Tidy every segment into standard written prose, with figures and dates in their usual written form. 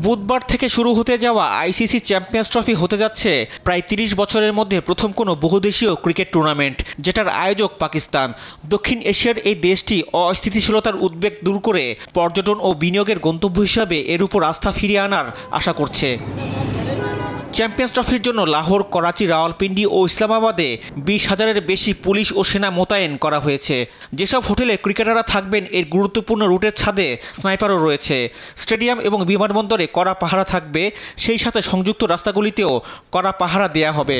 বুধবার থেকে শুরু হতে যাওয়া আইসিসি চ্যাম্পিয়ন্স ট্রফি হতে যাচ্ছে প্রায় ৩০ বছরের মধ্যে প্রথম কোনো বহুদেশীয় ক্রিকেট টুর্নামেন্ট, যেটার আয়োজক পাকিস্তান। দক্ষিণ এশিয়ার এই দেশটি অস্থিতিশীলতার উদ্বেগ দূর করে পর্যটন ও বিনিয়োগের গন্তব্য হিসাবে এর উপর আস্থা ফিরিয়ে আনার আশা করছে। চ্যাম্পিয়ন্স ট্রফির জন্য লাহোর, করাচি, রাওয়ালপিন্ডি ও ইসলামাবাদে ২০,০০০-এর বেশি পুলিশ ও সেনা মোতায়েন করা হয়েছে। যেসব হোটেলে ক্রিকেটাররা থাকবেন এর গুরুত্বপূর্ণ রুটের ছাদে স্নাইপারও রয়েছে। স্টেডিয়াম এবং বিমানবন্দরে কড়া পাহারা থাকবে, সেই সাথে সংযুক্ত রাস্তাগুলিতেও কড়া পাহারা দেয়া হবে।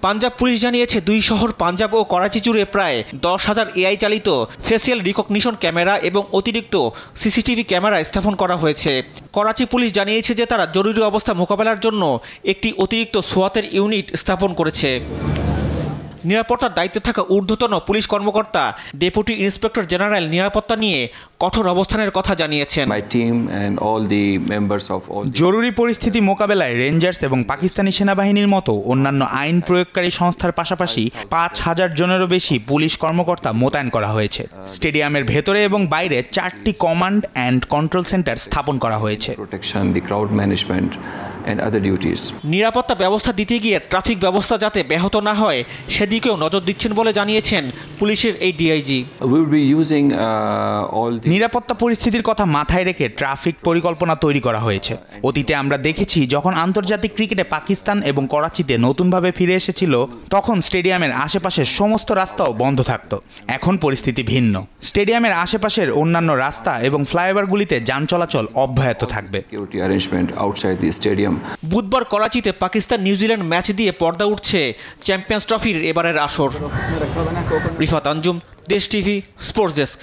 পাঞ্জাব পুলিশ জানিয়েছে, দুই শহর পাঞ্জাব ও করাচি জুড়ে প্রায় ১০,০০০ এআই চালিত ফেসিয়াল রিকগনিশন ক্যামেরা এবং অতিরিক্ত সিসিটিভি ক্যামেরা স্থাপন করা হয়েছে। করাচি পুলিশ জানিয়েছে যে তারা জরুরি অবস্থা মোকাবেলার জন্য একটি অতিরিক্ত সোয়াতের ইউনিট স্থাপন করেছে। নিরাপত্তার দায়িত্বে থাকা ঊর্ধ্বতন পুলিশ কর্মকর্তা ডেপুটি ইন্সপেক্টর জেনারেল নিরাপত্তা নিয়ে কঠোর অবস্থানের কথা জানিয়েছেন। জরুরি পরিস্থিতি মোকাবেলায় রেঞ্জার্স এবং পাকিস্তানি সেনাবাহিনীর মতো অন্যান্য আইন প্রয়োগকারী সংস্থার পাশাপাশি ৫,০০০ জনেরও বেশি পুলিশ কর্মকর্তা মোতায়েন করা হয়েছে। স্টেডিয়ামের ভেতরে এবং বাইরে ৪টি কমান্ড অ্যান্ড কন্ট্রোল সেন্টার স্থাপন করা হয়েছে। নিরাপত্তা ব্যবস্থা দিতে গিয়ে ট্রাফিক ব্যবস্থা যাতে ব্যাহত না হয় সেদিকেও নজর দিচ্ছেন বলে জানিয়েছেন পুলিশের এই ডিআইজি। নিরাপত্তা পরিস্থিতির কথা মাথায় রেখে ট্রাফিক পরিকল্পনা তৈরি করা হয়েছে। অতীতে আমরা দেখেছি, যখন আন্তর্জাতিক ক্রিকেটে পাকিস্তান এবং করাচিতে নতুনভাবে ফিরে এসেছিল, তখন স্টেডিয়ামের আশেপাশের সমস্ত রাস্তাও বন্ধ থাকত। এখন পরিস্থিতি ভিন্ন। স্টেডিয়ামের আশেপাশের অন্যান্য রাস্তা এবং ফ্লাইওভারগুলিতে যান চলাচল অব্যাহত থাকবে। বুধবার করাচিতে পাকিস্তান নিউজিল্যান্ড ম্যাচ দিয়ে পর্দা উঠছে চ্যাম্পিয়ন্স ট্রফির এবারের আসর। রিফাত আঞ্জুম, দেশ টিভি, স্পোর্টস ডেস্ক।